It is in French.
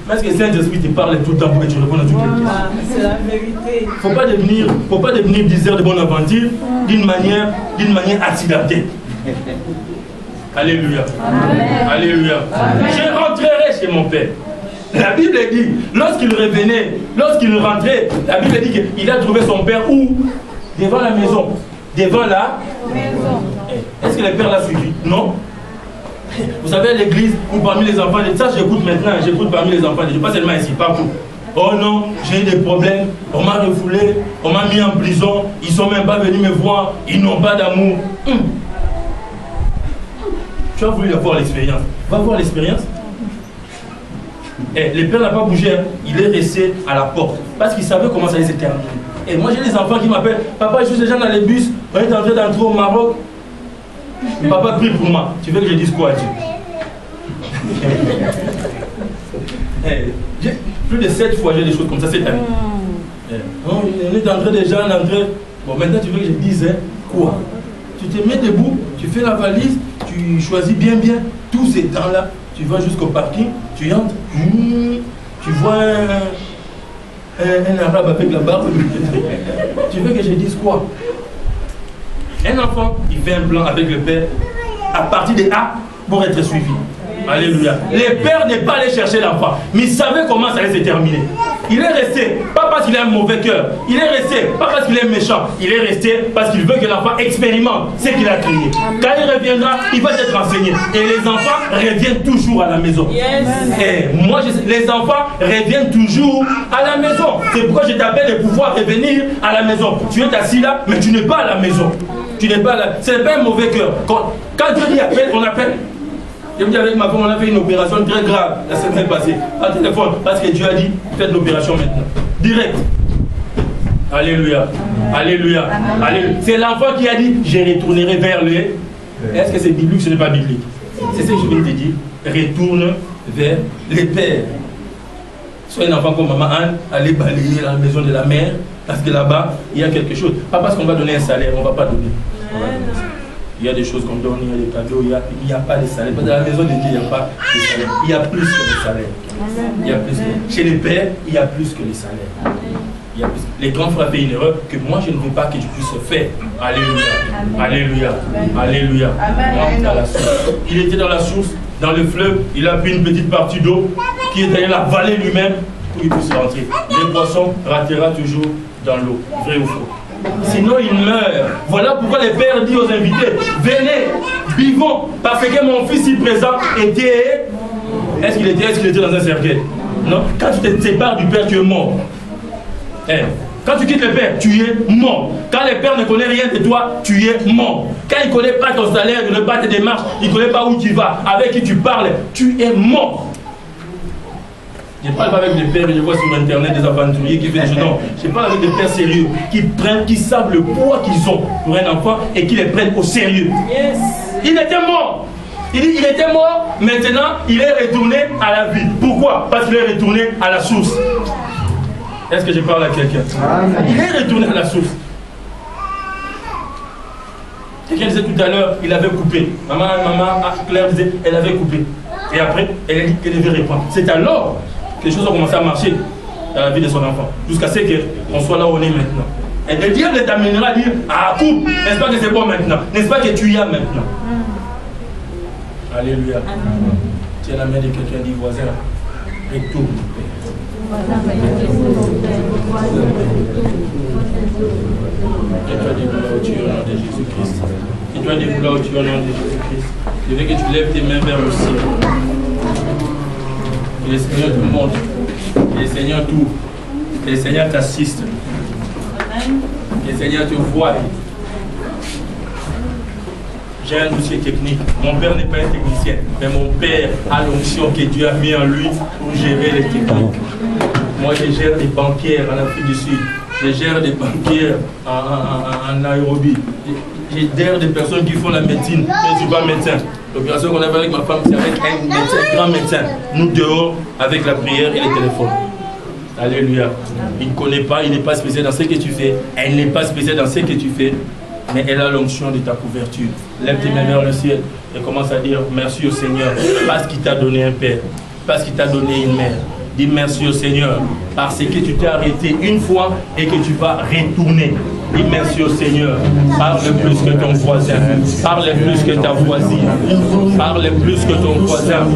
Parce que le Saint-Esprit te parle tout le temps pour que tu répondes à toutes les questions. C'est la vérité. Faut pas devenir diseur de bonne aventure d'une manière accidentée. Alléluia. Amen. Alléluia. Amen. Je rentrerai chez mon Père. La Bible dit, lorsqu'il revenait, lorsqu'il rentrait, la Bible dit qu'il a trouvé son Père où? Devant la maison. Devant la maison. Est-ce que le Père l'a suivi? Non. Vous savez, à l'église, ou parmi les enfants, ça j'écoute maintenant, j'écoute parmi les enfants, je ne pas seulement ici, partout. Oh non, j'ai eu des problèmes, on m'a refoulé, on m'a mis en prison, ils ne sont même pas venus me voir, ils n'ont pas d'amour. Tu as voulu avoir l'expérience. Va voir l'expérience. Le Père n'a pas bougé, il est resté à la porte, parce qu'il savait comment ça allait se terminer. Et moi j'ai des enfants qui m'appellent, papa, je suis déjà dans les bus, on est en train d'entrer au Maroc. Papa, prie pour moi. Tu veux que je dise quoi à Dieu? Plus de 7 fois, j'ai des choses comme ça cette année. On est entré déjà, on est entré. Bon, maintenant, tu veux que je dise quoi? Tu te mets debout, tu fais la valise, tu choisis bien tous ces temps-là. Tu vas jusqu'au parking, tu entres, tu vois un arabe avec la barbe. Tu veux que je dise quoi? Un enfant, il fait un plan avec le Père à partir de A pour être suivi. Alléluia. Le Père n'est pas allé chercher l'enfant, mais il savait comment ça allait se terminer. Il est resté, pas parce qu'il a un mauvais cœur. Il est resté, pas parce qu'il est méchant. Il est resté parce qu'il veut que l'enfant expérimente ce qu'il a créé. Quand il reviendra, il va être enseigné. Et les enfants reviennent toujours à la maison. Yes. Et moi, les enfants reviennent toujours à la maison. C'est pourquoi je t'appelle de pouvoir revenir à la maison. Tu es assis là, mais tu n'es pas à la maison. Tu n'es pas là. Ce n'est pas un mauvais cœur. Quand Dieu dit appelle, on appelle. Je me dis avec ma femme, on a fait une opération très grave la semaine passée, par téléphone, parce que Dieu a dit, faites l'opération maintenant. Direct. Alléluia. Alléluia. Alléluia. C'est l'enfant qui a dit, je retournerai vers lui. Est-ce que c'est biblique ou ce n'est pas biblique? C'est ce que je viens de te dire. Retourne vers les pères. Sois un enfant comme maman Anne, allez balayer la maison de la mère, parce que là-bas, il y a quelque chose. Pas parce qu'on va donner un salaire, on ne va pas donner. Il y a des choses qu'on donne, il y a des cadeaux, il n'y a pas de salaire. Dans la maison de Dieu, il n'y a pas de salaire. Il y a plus que le salaire. Il y a plus. Chez les pères, il y a plus que le salaire. Il y a plus. Les grands frères fait une erreur que moi je ne veux pas que je puisse faire. Alléluia. Alléluia. Alléluia. Dans la source. Il était dans la source, dans le fleuve, il a pris une petite partie d'eau qui est dans la vallée lui-même pour qu'il puisse rentrer. Le poisson ratera toujours dans l'eau. Vrai ou faux? Sinon il meurt. Voilà pourquoi le Père dit aux invités, venez, vivons, parce que mon fils ici présent était... Est-ce qu'il était dans un cercueil? Non. Quand tu te sépares du Père, tu es mort. Quand tu quittes le Père, tu es mort. Quand le Père ne connaît rien de toi, tu es mort. Quand il ne connaît pas ton salaire, il ne connaît pas tes démarches, il ne connaît pas où tu vas, avec qui tu parles, tu es mort. Je ne parle pas avec des pères que je vois sur internet, des aventuriers qui font des choses. Non, je parle avec des pères sérieux qui savent le poids qu'ils ont pour un enfant et qui les prennent au sérieux. Yes. Il était mort. Il dit il était mort, maintenant il est retourné à la vie. Pourquoi? Parce qu'il est retourné à la source. Est-ce que je parle à quelqu'un? Il est retourné à la source. Quelqu'un disait tout à l'heure, il avait coupé. Maman Claire disait, elle avait coupé. Et après, elle a dit qu'elle devait reprendre. C'est alors que les choses ont commencé à marcher dans la vie de son enfant. Jusqu'à ce qu'on soit là où on est maintenant. Et le diable t'amènera à dire, ah coupe, n'est-ce pas que c'est bon maintenant? N'est-ce pas que tu y as maintenant? Alléluia. Tiens la main de quelqu'un, dit voisin, retourne. Et toi dis là où tu es au nom de Jésus-Christ. Et toi dis là où tu es au nom de Jésus-Christ. Je veux que tu lèves tes mains vers le ciel. Que le Seigneur te montre. Que le Seigneur t'ouvre. Que le Seigneur t'assiste. Que le Seigneur te voie. J'ai un dossier technique. Mon père n'est pas un technicien, mais mon père a l'onction que Dieu a mis en lui pour gérer les techniques. Moi, je gère des banquières en Afrique du Sud. Je gère des banquières en Nairobi. Je gère des personnes qui font la médecine. Je ne suis pas médecin. L'opération qu'on avait avec ma femme, c'est avec un médecin, un grand médecin. Nous dehors, avec la prière et le téléphone. Alléluia. Il ne connaît pas, il n'est pas spécial dans ce que tu fais. Elle n'est pas spéciale dans ce que tu fais. Mais elle a l'onction de ta couverture. Lève tes mains vers le ciel et commence à dire merci au Seigneur parce qu'il t'a donné un Père. parce qu'il t'a donné une mère. Dis merci au Seigneur parce que tu t'es arrêté une fois et que tu vas retourner. Dis merci au Seigneur. Parle plus que ton voisin. Parle plus que ta voisine. Parle plus que ton voisin.